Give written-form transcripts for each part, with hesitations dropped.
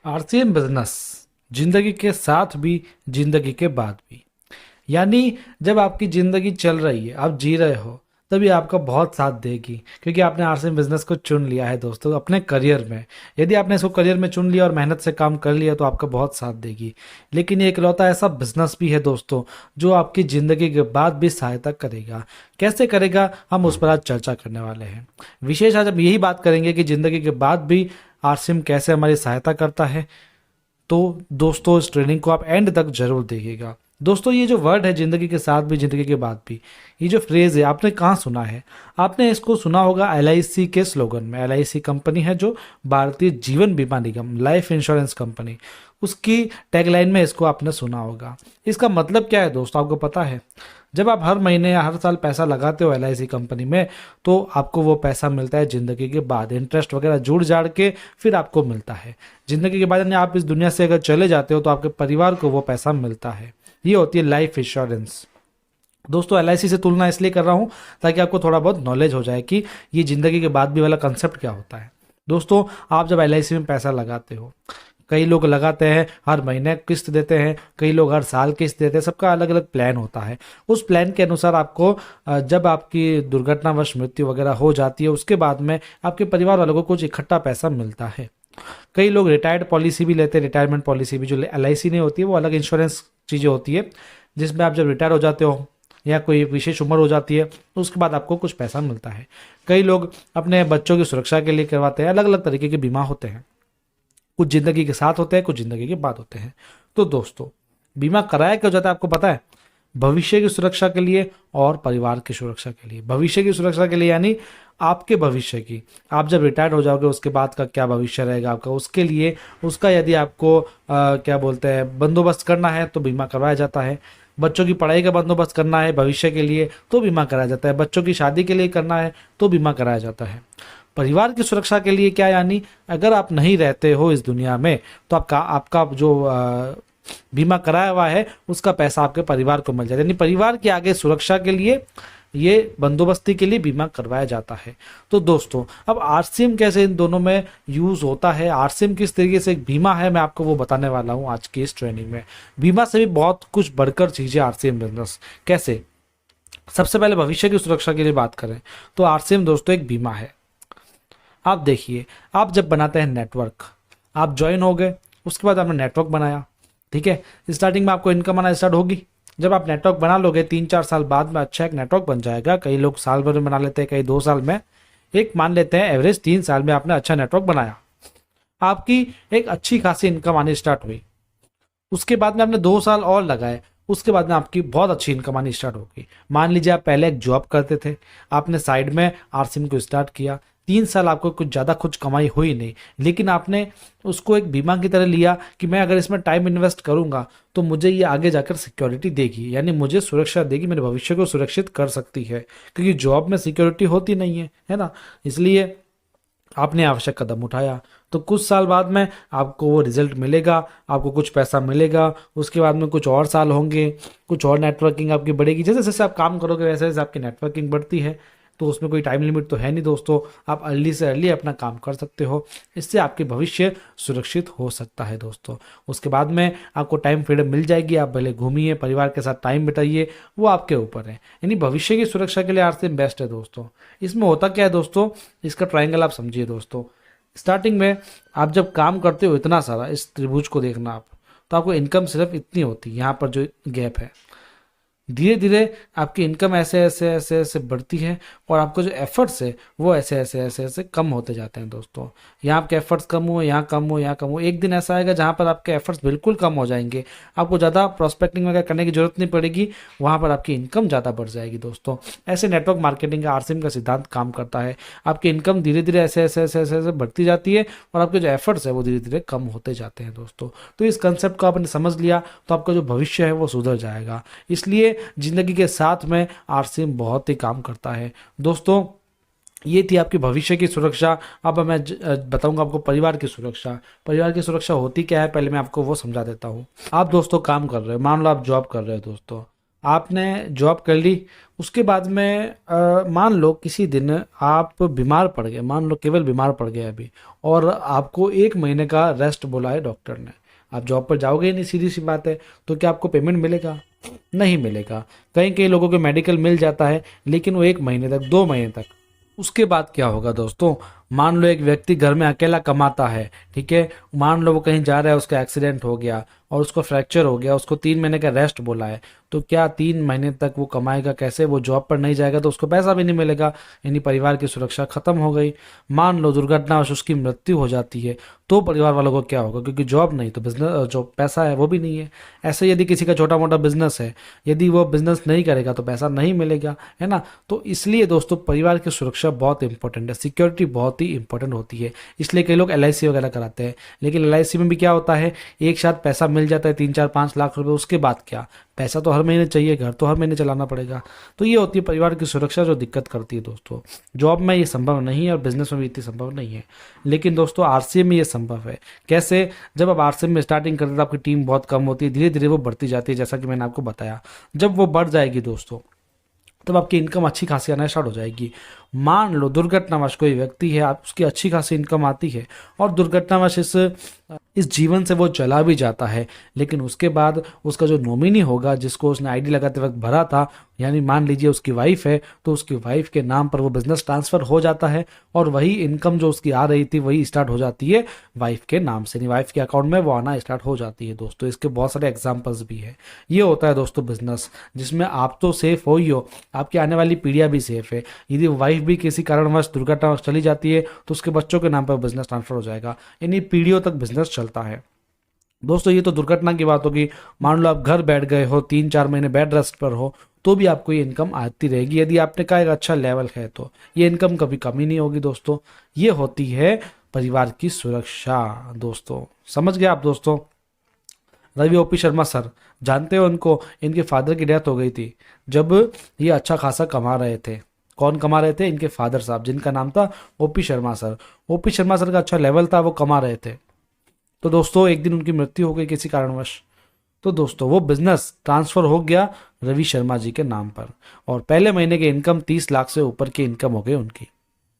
RCM business जिंदगी के साथ भी, जिंदगी के बाद भी। यानी जब आपकी जिंदगी चल रही है, आप जी रहे हो, तभी आपका बहुत साथ देगी, क्योंकि आपने आरसीएम बिजनेस को चुन लिया है दोस्तों अपने करियर में। यदि आपने इसको करियर में चुन लिया और मेहनत से काम कर लिया तो आपका बहुत साथ देगी। लेकिन ये इकलौता ऐसा बिजनेस भी है दोस्तों जो आपकी ज़िंदगी के बाद भी सहायता करेगा। कैसे करेगा, हम उस पर आज चर्चा करने वाले हैं। विशेष आज हम यही बात करेंगे कि ज़िंदगी के बाद भी आरसीएम कैसे हमारी सहायता करता है। तो दोस्तों इस ट्रेनिंग को आप एंड तक जरूर देखिएगा। दोस्तों ये जो वर्ड है, जिंदगी के साथ भी, जिंदगी के बाद भी, ये जो फ्रेज है आपने कहाँ सुना है? आपने इसको सुना होगा एलआईसी के स्लोगन में। एलआईसी कंपनी है जो भारतीय जीवन बीमा निगम, लाइफ इंश्योरेंस कंपनी, उसकी टैगलाइन में इसको आपने सुना होगा। इसका मतलब क्या है दोस्तों, आपको पता है? जब आप हर महीने या हर साल पैसा लगाते हो एलआईसी कंपनी में, तो आपको वो पैसा मिलता है ज़िंदगी के बाद। इंटरेस्ट वगैरह जुड़ जाड़ के फिर आपको मिलता है ज़िंदगी के बाद। यानी आप इस दुनिया से अगर चले जाते हो तो आपके परिवार को वो पैसा मिलता है। ये होती है लाइफ इंश्योरेंस। दोस्तों एलआईसी से तुलना इसलिए कर रहा हूँ ताकि आपको थोड़ा बहुत नॉलेज हो जाए कि ये ज़िंदगी के बाद भी वाला कंसेप्ट क्या होता है। दोस्तों आप जब एलआईसी में पैसा लगाते हो, कई लोग लगाते हैं हर महीने किस्त देते हैं, कई लोग हर साल किस्त देते हैं, सबका अलग अलग प्लान होता है। उस प्लान के अनुसार आपको जब आपकी दुर्घटनावश मृत्यु वगैरह हो जाती है, उसके बाद में आपके परिवार वालों को कुछ इकट्ठा पैसा मिलता है। कई लोग रिटायर्ड पॉलिसी भी लेते हैं, रिटायरमेंट पॉलिसी भी। जो एलआईसी नहीं होती है वो अलग इंश्योरेंस चीज़ें होती है, जिसमें आप जब रिटायर हो जाते हो या कोई विशेष उम्र हो जाती है तो उसके बाद आपको कुछ पैसा मिलता है। कई लोग अपने बच्चों की सुरक्षा के लिए करवाते हैं। अलग अलग तरीके के बीमा होते हैं, कुछ जिंदगी के साथ होते हैं, कुछ जिंदगी के बाद होते हैं। तो दोस्तों बीमा कराया क्यों जाता है आपको पता है? भविष्य की सुरक्षा के लिए और परिवार की सुरक्षा के लिए। भविष्य की सुरक्षा के लिए यानी आपके भविष्य की, आप जब रिटायर्ड हो जाओगे उसके बाद का क्या भविष्य रहेगा आपका, उसके लिए उसका यदि आपको क्या बोलते हैं बंदोबस्त करना है तो बीमा करवाया जाता है। बच्चों की पढ़ाई का बंदोबस्त करना है भविष्य के लिए तो बीमा कराया जाता है। बच्चों की शादी के लिए करना है तो बीमा कराया जाता है। परिवार की सुरक्षा के लिए क्या, यानी अगर आप नहीं रहते हो इस दुनिया में तो आपका आपका जो बीमा कराया हुआ है उसका पैसा आपके परिवार को मिल जाता है। यानी परिवार की आगे सुरक्षा के लिए, ये बंदोबस्ती के लिए बीमा करवाया जाता है। तो दोस्तों अब आरसीएम कैसे इन दोनों में यूज होता है, आरसीएम किस तरीके से एक बीमा है, मैं आपको वो बताने वाला हूँ आज की इस ट्रेनिंग में। बीमा से भी बहुत कुछ बढ़कर चीज है आरसीएम बिजनेस। कैसे? सबसे पहले भविष्य की सुरक्षा के लिए बात करें तो आरसीएम दोस्तों एक बीमा है। आप देखिए, आप जब बनाते हैं नेटवर्क, आप ज्वाइन हो गए, उसके बाद आपने नेटवर्क बनाया, ठीक है, स्टार्टिंग में आपको इनकम आना स्टार्ट होगी। जब आप नेटवर्क बना लोगे 3-4 साल बाद में अच्छा एक नेटवर्क बन जाएगा। कई लोग साल भर में बना लेते हैं, कई 2 साल में। एक मान लेते हैं एवरेज 3 साल में आपने अच्छा नेटवर्क बनाया, आपकी एक अच्छी खासी इनकम आनी स्टार्ट हुई। उसके बाद में आपने 2 साल और लगाए, उसके बाद में आपकी बहुत अच्छी इनकम आनी स्टार्ट होगी। मान लीजिए आप पहले एक जॉब करते थे, आपने साइड में आरसीएम को स्टार्ट किया, 3 साल आपको कुछ ज़्यादा कुछ कमाई हुई नहीं, लेकिन आपने उसको एक बीमा की तरह लिया कि मैं अगर इसमें टाइम इन्वेस्ट करूंगा तो मुझे ये आगे जाकर सिक्योरिटी देगी, यानी मुझे सुरक्षा देगी, मेरे भविष्य को सुरक्षित कर सकती है। क्योंकि जॉब में सिक्योरिटी होती नहीं है ना, इसलिए आपने आवश्यक कदम उठाया। तो कुछ साल बाद में आपको वो रिजल्ट मिलेगा, आपको कुछ पैसा मिलेगा। उसके बाद में कुछ और साल होंगे, कुछ और नेटवर्किंग आपकी बढ़ेगी। जैसे जैसे आप काम करोगे वैसे वैसे आपकी नेटवर्किंग बढ़ती है। तो उसमें कोई टाइम लिमिट तो है नहीं दोस्तों, आप अर्ली से अर्ली अपना काम कर सकते हो। इससे आपके भविष्य सुरक्षित हो सकता है दोस्तों। उसके बाद में आपको टाइम फ्रीडम मिल जाएगी, आप भले घूमिए, परिवार के साथ टाइम बिताइए, वो आपके ऊपर है। यानी भविष्य की सुरक्षा के लिए आरसीएम बेस्ट है दोस्तों। इसमें होता क्या है दोस्तों, इसका ट्रायंगल आप समझिए दोस्तों। स्टार्टिंग में आप जब काम करते हो इतना सारा, इस त्रिभुज को देखना आप, तो आपको इनकम सिर्फ इतनी होती है, यहाँ पर जो गैप है। धीरे धीरे आपकी इनकम ऐसे ऐसे ऐसे ऐसे बढ़ती है और आपको जो एफर्ट्स है वो ऐसे ऐसे ऐसे ऐसे कम होते जाते हैं दोस्तों। यहाँ आपके एफर्ट्स कम हो, यहाँ कम हो, यहाँ कम हो। एक दिन ऐसा आएगा जहाँ पर आपके एफर्ट्स बिल्कुल कम हो जाएंगे, आपको ज़्यादा प्रोस्पेक्टिंग वगैरह करने की जरूरत नहीं पड़ेगी, वहाँ पर आपकी इनकम ज़्यादा बढ़ जाएगी दोस्तों। ऐसे नेटवर्क मार्केटिंग का आरसीएम का सिद्धांत काम करता है। आपकी इनकम धीरे धीरे ऐसे ऐसे ऐसे ऐसे ऐसे बढ़ती जाती है और आपके जो एफर्ट्स है वो धीरे धीरे कम होते जाते हैं दोस्तों। तो इस कंसेप्ट को आपने समझ लिया तो आपका जो भविष्य है वो सुधर जाएगा। इसलिए जिंदगी के साथ में आरसीएम बहुत ही काम करता है दोस्तों। ये थी आपकी भविष्य की सुरक्षा। अब मैं बताऊंगा आपको परिवार की सुरक्षा। परिवार की सुरक्षा होती क्या है, पहले मैं आपको वो समझा देता हूँ। आप दोस्तों काम कर रहे हो, मान लो आप जॉब कर रहे हो दोस्तों, आपने जॉब कर ली, उसके बाद में मान लो किसी दिन आप बीमार पड़ गए, मान लो केवल बीमार पड़ गए अभी, और आपको 1 महीने का रेस्ट बोला है डॉक्टर ने। आप जॉब पर जाओगे ही नहीं, सीधी सी बात है। तो क्या आपको पेमेंट मिलेगा? नहीं मिलेगा। कई कई लोगों को मेडिकल मिल जाता है, लेकिन वो 1 महीने तक, 2 महीने तक। उसके बाद क्या होगा दोस्तों? मान लो एक व्यक्ति घर में अकेला कमाता है, ठीक है, मान लो वो कहीं जा रहा है, उसका एक्सीडेंट हो गया और उसको फ्रैक्चर हो गया, उसको 3 महीने का रेस्ट बोला है। तो क्या 3 महीने तक वो कमाएगा कैसे? वो जॉब पर नहीं जाएगा तो उसको पैसा भी नहीं मिलेगा, यानी परिवार की सुरक्षा खत्म हो गई। मान लो दुर्घटनावश उसकी मृत्यु हो जाती है, तो परिवार वालों को क्या होगा? क्योंकि जॉब नहीं तो बिजनेस, जो पैसा है वो भी नहीं है। ऐसे यदि किसी का छोटा मोटा बिजनेस है, यदि वो बिजनेस नहीं करेगा तो पैसा नहीं मिलेगा, है ना। तो इसलिए दोस्तों परिवार की सुरक्षा बहुत इंपॉर्टेंट है, सिक्योरिटी बहुत ही इंपॉर्टेंट होती है। इसलिए कई लोग LIC वगैरह कराते हैं, लेकिन LIC में भी क्या होता है, एक साथ पैसा मिल जाता है 3 4 5 लाख रुपए, उसके बाद क्या? पैसा तो हर महीने चाहिए, घर तो हर महीने चलाना पड़ेगा। तो ये होती है परिवार की सुरक्षा जो दिक्कत करती है दोस्तों। जॉब में ये संभव नहीं है और बिजनेस में भी इतनी संभव नहीं है, लेकिन दोस्तों RCM में ये संभव है। कैसे? जब आप RCM में स्टार्टिंग करते हैं तो आपकी टीम बहुत कम होती है, धीरे धीरे वो बढ़ती जाती है, जैसा कि मैंने आपको बताया। जब वो बढ़ जाएगी दोस्तों, तब आपकी इनकम अच्छी खासी आना स्टार्ट हो जाएगी। मान लो दुर्घटनावश कोई व्यक्ति है, आप उसकी अच्छी खासी इनकम आती है और दुर्घटनावश इस जीवन से वो चला भी जाता है, लेकिन उसके बाद उसका जो नॉमिनी होगा, जिसको उसने ID लगाते वक्त भरा था, यानी मान लीजिए उसकी वाइफ है, तो उसकी वाइफ के नाम पर वो बिजनेस ट्रांसफर हो जाता है और वही इनकम जो उसकी आ रही थी वही स्टार्ट हो जाती है वाइफ के नाम से, वाइफ के अकाउंट में वो आना स्टार्ट हो जाती है दोस्तों। इसके बहुत सारे एग्जाम्पल्स भी है। ये होता है दोस्तों बिजनेस, जिसमें आप तो सेफ हो ही हो, आपकी आने वाली पीढ़ियां भी सेफ है। यदि वाइफ भी किसी कारणवश दुर्घटनावश चली जाती है तो उसके बच्चों के नाम पर बिजनेस ट्रांसफर हो जाएगा, यानी पीढ़ियों तक बिजनेस चलता है दोस्तों। ये तो दुर्घटना की बात होगी। मान लो आप घर बैठ गए हो, 3 4 महीने बेड रेस्ट पर हो, तो भी आपको ये इनकम आती रहेगी, यदि आपने का एक अच्छा लेवल है तो ये इनकम कभी कमी नहीं होगी दोस्तों। ये होती है परिवार की सुरक्षा दोस्तों। समझ गए आप दोस्तों? रवि OP शर्मा सर, जानते हो उनको? इनके फादर की डेथ हो गई थी जब ये अच्छा खासा कमा रहे थे। कौन कमा रहे थे? इनके फादर साहब, जिनका नाम था OP Sharma sir. OP Sharma sir का अच्छा लेवल था, वो कमा रहे थे। तो दोस्तों एक दिन उनकी मृत्यु हो गई किसी कारणवश। तो दोस्तों वो बिजनेस ट्रांसफर हो गया रवि शर्मा जी के नाम पर, और पहले महीने की इनकम 30 लाख से ऊपर की इनकम हो गई उनकी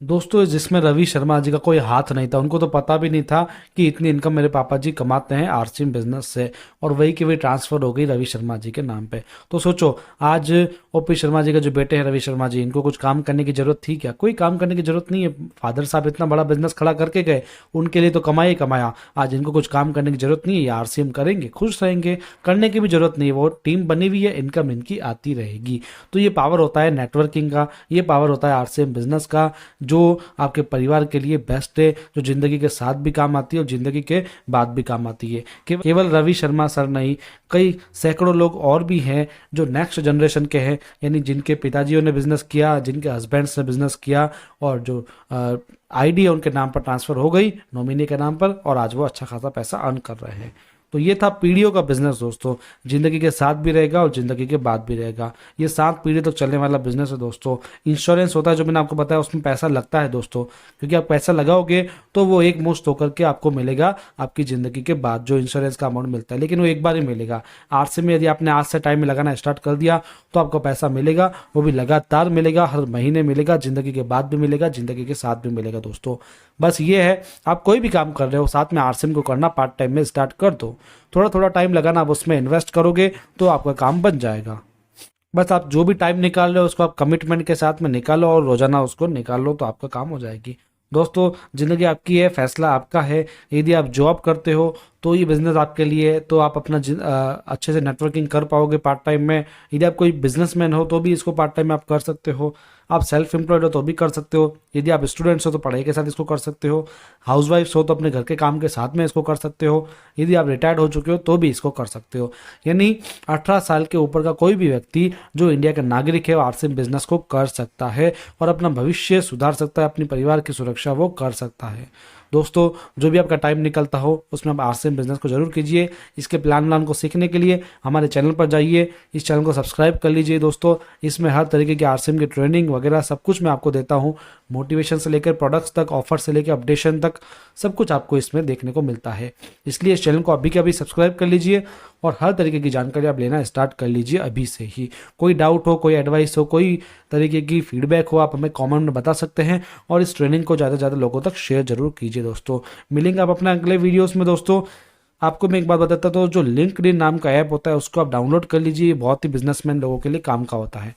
दोस्तों, जिसमें रवि शर्मा जी का कोई हाथ नहीं था। उनको तो पता भी नहीं था कि इतनी इनकम मेरे पापा जी कमाते हैं RCM बिजनेस से, और वही की वही ट्रांसफर हो गई रवि शर्मा जी के नाम पे। तो सोचो, आज OP शर्मा जी का जो बेटे हैं रवि शर्मा जी, इनको कुछ काम करने की जरूरत थी क्या? कोई काम करने की जरूरत नहीं है। फादर साहब इतना बड़ा बिजनेस खड़ा करके गए, उनके लिए तो कमाया ही कमाया। आज इनको कुछ काम करने की जरूरत नहीं है, ये RCM करेंगे, खुश रहेंगे, करने की भी जरूरत नहीं है। वो टीम बनी हुई है, इनकम इनकी आती रहेगी। तो ये पावर होता है नेटवर्किंग का, ये पावर होता है RCM बिजनेस का, जो आपके परिवार के लिए बेस्ट है, जो जिंदगी के साथ भी काम आती है और जिंदगी के बाद भी काम आती है। केवल रवि शर्मा सर नहीं, कई सैकड़ों लोग और भी हैं जो नेक्स्ट जनरेशन के हैं, यानी जिनके पिताजियों ने बिजनेस किया, जिनके हस्बैंड्स ने बिजनेस किया, और जो ID है उनके नाम पर ट्रांसफर हो गई नॉमिनी के नाम पर, और आज वो अच्छा खासा पैसा अर्न कर रहे हैं। तो ये था पीढ़ियों का बिजनेस दोस्तों, जिंदगी के साथ भी रहेगा और जिंदगी के बाद भी रहेगा। ये 7 पीढ़ी तक चलने वाला बिजनेस है दोस्तों। इंश्योरेंस होता है जो मैंने आपको बताया, उसमें पैसा लगता है दोस्तों, क्योंकि आप पैसा लगाओगे तो वो एक मुश्त होकर के आपको मिलेगा आपकी जिंदगी के बाद, जो इंश्योरेंस का अमाउंट मिलता है, लेकिन वो एक बार ही मिलेगा। RCM में यदि आपने आज से टाइम में लगाना स्टार्ट कर दिया तो आपको पैसा मिलेगा, वो भी लगातार मिलेगा, हर महीने मिलेगा, जिंदगी के बाद भी मिलेगा, जिंदगी के साथ भी मिलेगा दोस्तों। बस ये है, आप कोई भी काम कर रहे हो साथ में RCM को करना पार्ट टाइम में स्टार्ट कर दो। थोड़ा थोड़ा टाइम लगाना, आप उसमें इन्वेस्ट करोगे तो आपका काम बन जाएगा। बस आप जो भी टाइम निकाल रहे हो उसको आप कमिटमेंट के साथ में निकालो और रोजाना उसको निकाल लो, तो आपका काम हो जाएगी दोस्तों। जिंदगी आपकी है, फैसला आपका है। यदि आप जॉब करते हो तो ये बिजनेस आपके लिए है, तो आप अपना अच्छे से नेटवर्किंग कर पाओगे पार्ट टाइम में। यदि आप कोई बिजनेसमैन हो तो भी इसको पार्ट टाइम में आप कर सकते हो। आप सेल्फ एम्प्लॉयड हो तो भी कर सकते हो। यदि आप स्टूडेंट्स हो तो पढ़ाई के साथ इसको कर सकते हो। हाउसवाइफ्स हो तो अपने घर के काम के साथ में इसको कर सकते हो। यदि आप रिटायर्ड हो चुके हो तो भी इसको कर सकते हो। यानी 18 साल के ऊपर का कोई भी व्यक्ति जो इंडिया का नागरिक है वो RCM बिजनेस को कर सकता है और अपना भविष्य सुधार सकता है, अपने परिवार की सुरक्षा वो कर सकता है। दोस्तों जो भी आपका टाइम निकलता हो उसमें आप RCM बिजनेस को जरूर कीजिए। इसके प्लान को सीखने के लिए हमारे चैनल पर जाइए, इस चैनल को सब्सक्राइब कर लीजिए दोस्तों। इसमें हर तरीके की RCM की ट्रेनिंग वगैरह सब कुछ मैं आपको देता हूँ, मोटिवेशन से लेकर प्रोडक्ट्स तक, ऑफर से लेकर अपडेशन तक, सब कुछ आपको इसमें देखने को मिलता है। इसलिए इस चैनल को अभी के अभी सब्सक्राइब कर लीजिए और हर तरीके की जानकारी आप लेना स्टार्ट कर लीजिए अभी से ही। कोई डाउट हो, कोई एडवाइस हो, कोई तरीके की फीडबैक हो, आप हमें कमेंट में बता सकते हैं और इस ट्रेनिंग को ज़्यादा से ज़्यादा लोगों तक शेयर जरूर कीजिए दोस्तों। मिलेंगे आप अपने अगले वीडियोस में दोस्तों। आपको मैं एक बात बताता हूँ, तो जो लिंक्डइन नाम का ऐप होता है उसको आप डाउनलोड कर लीजिए, ये बहुत ही बिजनेसमैन लोगों के लिए काम का होता है।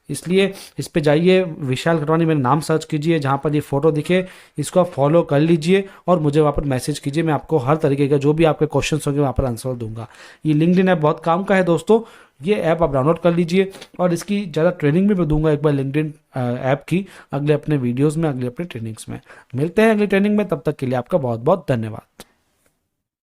इसलिए इस पे जाइए, विशाल खटवानी मेरा नाम सर्च कीजिए, जहाँ पर ये फोटो दिखे इसको आप फॉलो कर लीजिए और मुझे वहाँ पर मैसेज कीजिए। मैं आपको हर तरीके का जो भी आपके क्वेश्चन होंगे वहाँ पर आंसर दूंगा। ये लिंक्डइन ऐप बहुत काम का है दोस्तों, ये ऐप आप डाउनलोड कर लीजिए और इसकी ज़्यादा ट्रेनिंग भी मैं दूंगा एक बार लिंक्डइन ऐप की अगले अपने वीडियोज़ में, अगले अपने ट्रेनिंग्स में। मिलते हैं अगली ट्रेनिंग में, तब तक के लिए आपका बहुत बहुत धन्यवाद।